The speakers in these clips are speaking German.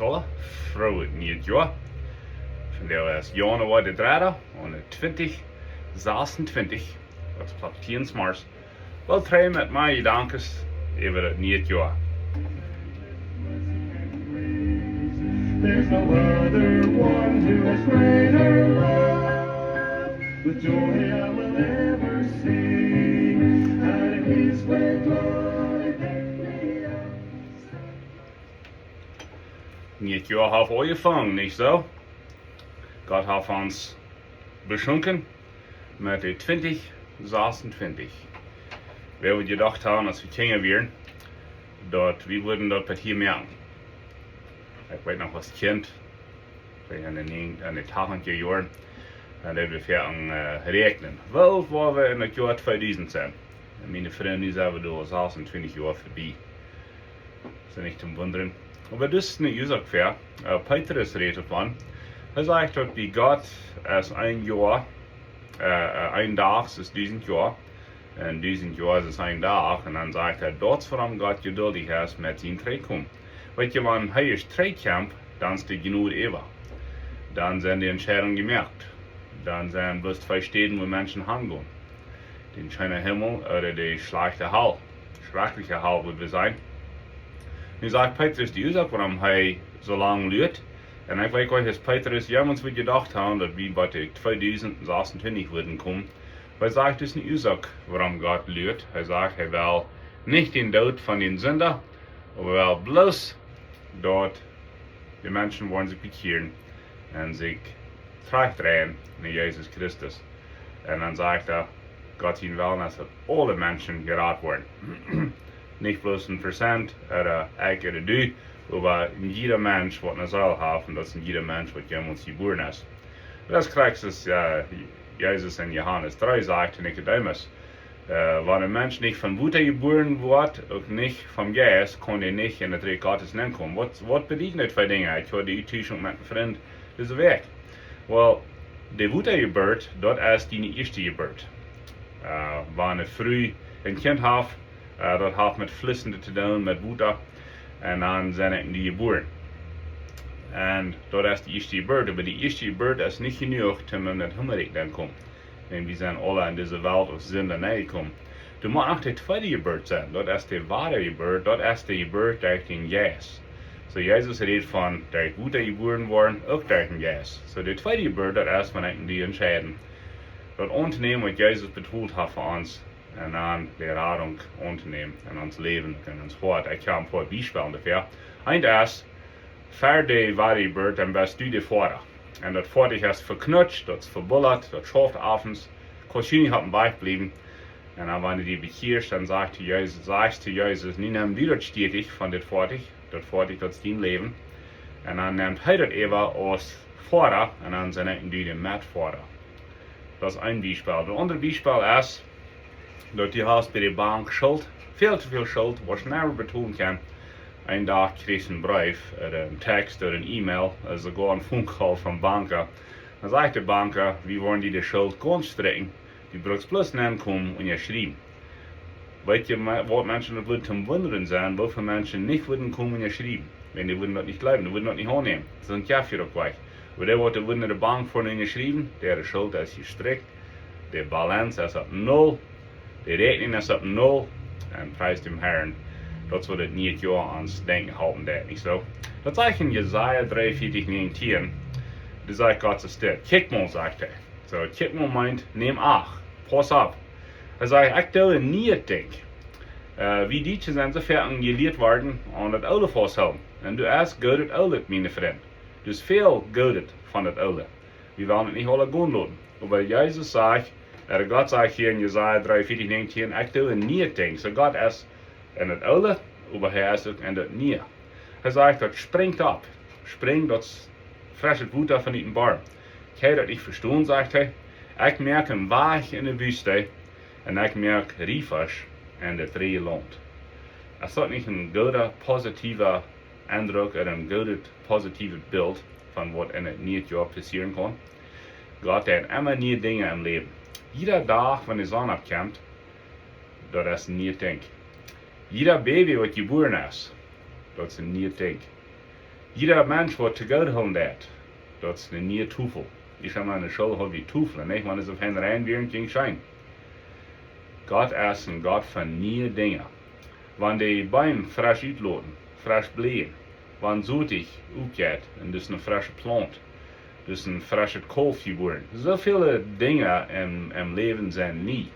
Alle vrouwen niet Juah. Vandaag is januari de 3 en 2026. Dat is Plautdietsch Mars. Wel treiben met mijn gedanken over het niet Juah. There's no other one who has greater love. With joy I will ever sing. Out of His great glory pick me up. Niet Juah heeft ooit gevangen, niet zo? God heeft ons beschonken met de 2026. We hebben gedacht hebben als we gingen weer, dat we würden dat hier merken. Ik weet nog als kind, aan de 80 Jahren, en dat we gaan rekenen. Wel waar we in het jaar 2000 zijn. En mijn vrienden zijn we door 26 jaar voorbij. Dat is niet te wonderen. Aber das ist eine Ursache. Petrus redet von. Sagt, dass wie Gott als ein Jahr, ein Tag ist diesen Jahr, und diesen Jahr ist ein Tag, und dann sagt dort warum Gott geduldig ist mit seinem Treikum. Weil je, wenn er ist Treikamp, dann ist die genug Eva. Dann sind die Entscheidungen gemerkt. Dann sind bloß 2 Städten, wo Menschen hingehen. Den schönen Himmel oder die schlechte Hall. Schreckliche Hall wird wir sein. Nu sagt Petrus die Ursache, warum er so lange leert. En ik weet wel, dass Petrus jemals wird gedacht haben, dass wir bei 2026 würden kommen. Weil sagt, das ist eine Ursache, warum Gott leert. Er sagt, er will nicht den Tod von den Sündern, aber er will bloß dort die Menschen wollen sich bekehren und sich zurückdrehen in Jesus Christus. Und dann sagt er, Gott ihn will, dass alle Menschen gerettet werden. Nicht bloß 1% oder ich oder du, aber jeder Mensch, was eine Seele hat, und das ist jeder Mensch, was jemals geboren ist. Das kriegst du, Jesus in Johannes 3 sagt, Nikodemus, wenn ein Mensch nicht von Mutter geboren wird und nicht vom Geist, kann er nicht in das Reich Gottes hineinkommen. Was bedeutet für Dinge? Ich habe die Täuschung mit einem Freund, das ist weg. Well, die Muttergeburt, dort ist die erste Geburt. Wenn er früh ein Kind hat, dat heeft met flissende te doen, met water. En dan zijn die geboren. En dat is de eerste geboorte. Maar die eerste geboorte is niet genoeg om in het hemmelrijk te komen. En we zijn alle in deze wereld of zonde neergekomen. Er moet nog de tweede geboorte zijn. Dat is de ware geboorte. Dat is de geboorte durch den Geist. So Jezus redt van durch water geboren worden, ook durch den Geist. So de tweede geboorte, dat is wanneer die entscheiden. Dat ondernemen wat Jezus bedoeld heeft voor ons. En aan de radung ondernemen en ons leven en ons hart. Ik ga een paar bijspelen dafür. Eén is, voor de ware geboorte, dan bist du de vader. En dat vader is verknutscht, dat is verbullert, dat schaft avonds. Kannst du nicht haben wegbleiben. En dan wanneer die bekeerst, dan sagst du Jezus, niet neem die dat stetig van dit vader, dat is dein leven. En dan neemt hij dat even als vader, en dan zijn die de metvader. Dat is een bijspel. De andere bijspel is, dat je hast bij de bank schuld, veel te veel schuld, wat je never betonen kan. Een dag kreeg een brief, een tekst, een e-mail, sogar een phone van banken. Dan zegt de banken, wie wollen die de schuld gaan strekken? Die brauchst plus komen en je schrijven. Weet je wat mensen dat willen te wonderen zijn, hoeveel mensen niet willen komen en je schrijven? Want die willen dat niet leiden, die willen dat niet aannemen. Dat is een kafje ook weg. Maar die wat willen de bank voor en je schrijven, de schuld is gestrekt, de balans is op 0. De rekening is op 0 en prijs dem Herrn. Dat zou het niet jou aan het denken houden, dat niet zo. Dat zegt in Jesaja 43:19. Dat zegt God zo stil. Kijk maar, zegt hij. Zo, kijk maar meint, neem acht. Pas op. Hij zegt, ik doe niet denken. Wie Deutsche zijn zo ver geleerd worden aan het oude vasthouden. En du is goed het oude, mijn vriend. Dus veel goed van het oude. We willen het niet alle gaan laten. Maar Jezus zegt, Gott sagt hier in Jesaja 3:19, ich tue een nieh ding. So Gott ist in het oude, aber hij is ook in het nieh. Hij sagt, dat springt ab. Springt, dat frische Wuter von den Baum. Ich kann das nicht verstehen, sagt er. Ich merke einen Weg in der Wüste und ich merke Riefisch in der freie Land. Ist das nicht ein guter, positiver Eindruck oder ein gutes, positives Bild von was in einem neuen Jahr passieren kann? Gott hat immer neue Dinge im Leben. Jeder Tag, wenn die Sonne abkommt, das ist ein neues Ding. Jeder Baby, was geboren ist, das ist ein neues Ding. Jeder Mensch, der zu Gott holen hat, das ist ein neuer Tufel. Ich habe in der Schule wie Tufel, nicht? Wenn es auf einen reinwirren, ging schein. Gott ist ein Gott von neuen Dingen. Wenn die Bäume frisch uitloten, frisch blühen, wenn Südig aufgeht und das ist eine frische Plant, das ist ein frisches Kolf geboren. So viele Dinge im Leben sind nie.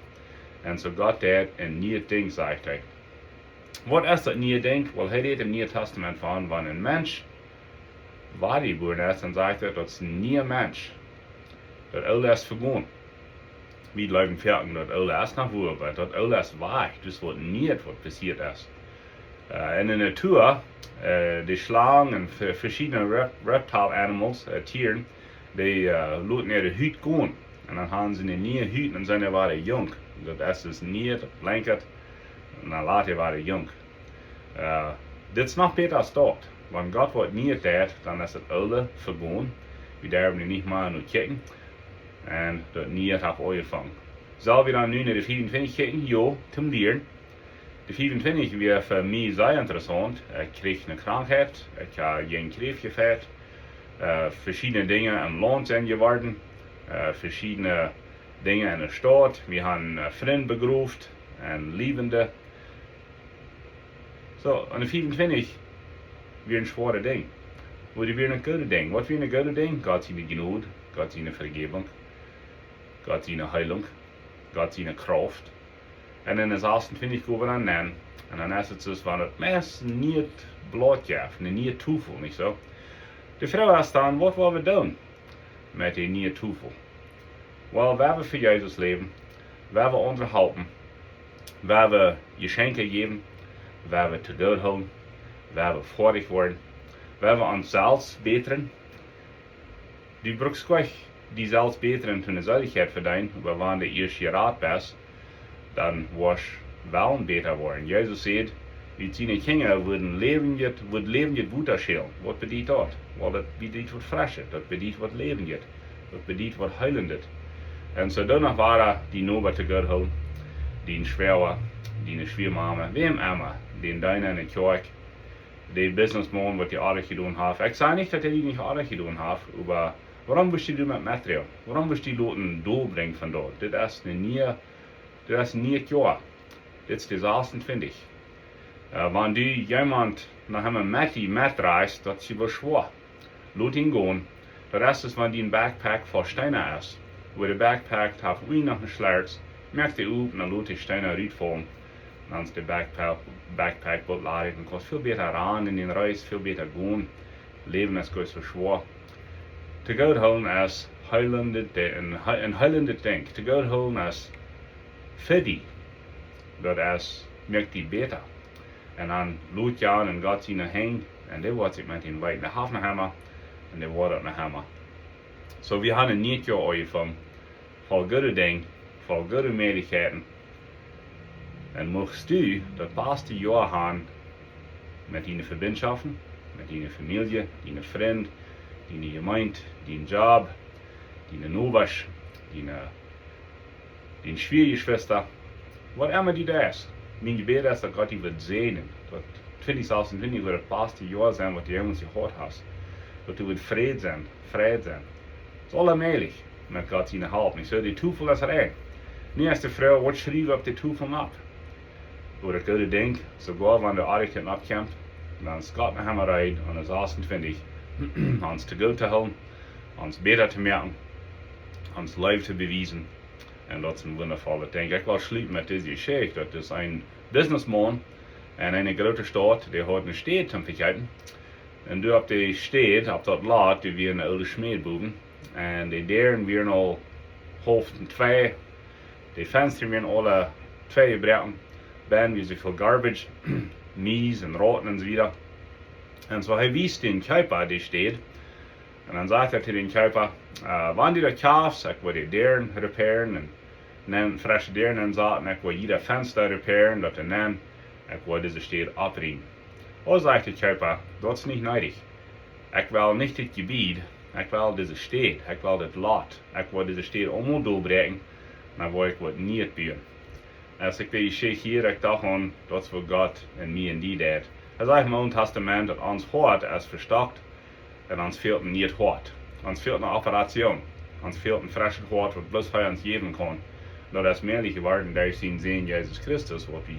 Und so Gott hat ein neues Ding, sagt er. Was ist das neue Ding? Well, er hat im Neuen Testament von, wenn ein Mensch war geboren ist, dann sagt er, das ist ein neuer Mensch. Das Alte ist vergangen. Wie Leute merken, das Alte ist noch wohl, aber das Alte ist wahr. Das wird nicht, was passiert ist. In der Natur, die Schlangen und verschiedene Reptile-Animals, Tieren, die lassen ihre Hüte gehen. Und dann haben sie eine neue Hüte und sind sie jung. Das ist nicht, das blanket, und dann later war jung. Das ist noch besser als dort. Wenn Gott was nie tät, dann ist das Alte vergangen. Wir dürfen nicht mal nur kicken. Und das nie hat angefangen. Sollen wir dann nun in die 24 kicken? Ja, zum Lehren. Die 24 wäre für mich sehr interessant. Ich kriege eine Krankheit, ich habe einen Krieg gefährt, verschiedene Dinge im Land sind geworden, verschiedene Dinge in der Stadt. Wir haben einen Freund begrüßt, einen Liebenden. So, und die 24 wäre ein schweres Ding. Aber die wäre ein gutes Ding. Was wäre ein gutes Ding? Gott seine Gnade, Gott seine Vergebung, Gott seine Heilung, Gott seine Kraft. Und dann ist 28 gehen wir dann nennen. Und dann ist es so, wenn das meist nicht Blut gibt, nicht Tufel, nicht so. Die Frage ist dann, was wollen wir tun mit dem neuen Tufel? Well, wir werden für Jesus leben, wir werden unterhalten, wir werden Geschenke geben, wir werden zu Gott holen, wir werden freudig werden, wir werden uns selbst bessern. Du brauchst gleich die selbst bessern für eine Seligkeit verdienen, aber wenn du erst gerat bist, dann wirst du Wellen besser werden. Jesus sagt, wie seine Kinder würden leben jetzt Wutter schälen. Was bedeutet das? Weil das bedeutet was Frisches, das bedeutet was Lebendes, das bedeutet was Heilendes. Und so danach waren die Nober zu Gott holen, die Schwärer, die Schwiermama, wem immer, den Deiner in der Kirche, die Businessman, was die Arbeit getan haben. Ich sage nicht, dass die nicht Arbeit getan haben, aber warum willst du mit Material? Warum willst du die Leute durchbringen von dort? Das ist ein neues Jahr. Das ist das erste, finde ich. Wenn du jemand nach einem mitreist, das ist schwer. Lass ihn gehen. Das ist, wenn die ein Backpack voll Steine ist. Wo der Backpack hat nach einem Schlerz, merkt er auf und dann lässt die Steine rausfallen. Dann ist der Backpack gut laden und kannst viel besser ran in den Reis, viel besser gehen. Leben ist gar so schwer. Zu Gott holen ist ein heilendes Ding. Zu Gott holen ist für die. Das merkt die besser. Und dann lud ja und Gott sie nach hängen und der wird sich mit ihnen weit nach Hause hammer und der wird nach hammer. So wir haben ein neues Jahr angefangen, voll gute Dinge, voll gute Möglichkeiten. Und möchtest du das beste Jahr haben mit deinen Verbindschaften, mit deiner Familie, deinen Freunden, deiner Gemeinde, deinem Job, deinen Nachbarn, deinen Schwiegerschwester, was immer die da ist. Mein Gebet ist, dass Gott die wird segnen. Das 2020 wird das beste Jahr sein, was du jemals gehört hast. Dass du wird Frieden sein. Das ist allmählich mit Gott seine Hilfe. Ich sage, die Tufel ist rein. Nie ist die Frau, was schrieb auf die Tufel ab? Oder das gute Ding, sogar wenn der Arigkeit abkommt, dann ist Gott nach einmal rein und das erste finde ich, uns zu gut zu halten, uns besser zu merken, uns live zu beweisen. Und das ist ein wundervoller Ding. Ich will schließen mit dieser Geschichte. Das ist ein Businessman in einer großen Stadt, der hat eine Stadt zum Verkehren. Und du auf der Stadt, auf das Lot, die wir eine alte Schmiedbuben. Und die deren wir noch Hälften 2. Die Fenster werden alle 2 gebrochen. Ben wie so viel Garbage, Mies und Roten und so weiter. Und so er wies den Körper, die steht. Und dann sagt er zu den Körper, wann die da kaufst, ich will die Dären reparieren und nehmen frische Dären und sagen, ich will jeder Fenster reparieren, das er nehmen, ich will diese Stadt abbringen. Und sagt der Körper, das ist nicht nötig. Ich will nicht das Gebiet, ich will diese Stadt, ich will das Lot, ich will diese Stadt durchbrechen, dann will ich was nicht bauen. Als ik die schick hier, ik dacht aan, dat is wat God en mij en die deed. Hij zegt im Neuen Testament, dat ons hart is verstokt en ons fehlt een niet hart. Ons fehlt een operation. Ons fehlt een frische hart, wat bloß hij ons geven kan. Dat is meerlijk geworden, daar zien zien Jezus Christus, wat we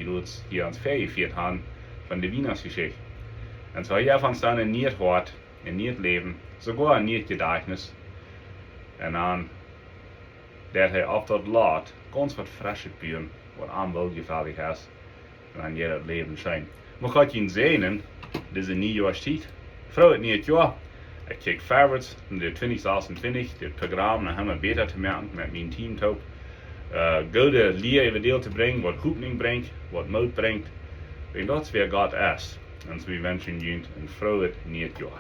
hier ons vergevierd hebben van de Weihnachtsgeschichte. En zo heeft ons dan een niet hart, een niet leven, sogar een niet gedächtnis. En dan, dat hij op dat laat, ganz wat frische buren, wat aanwilgefällig is, en dan je het leven schijnt. Maar gaat je zien, deze nieuwjaarstijd, vrouw het niet Juah, ik kijk voorwaarts in de 2026, dit programma naar hem beter te maken met mijn team top. Goede leer even deel te brengen, wat hooping brengt, wat moed brengt. En dat is wie God is. En zo wensen jullie een vrouw het niet Juah.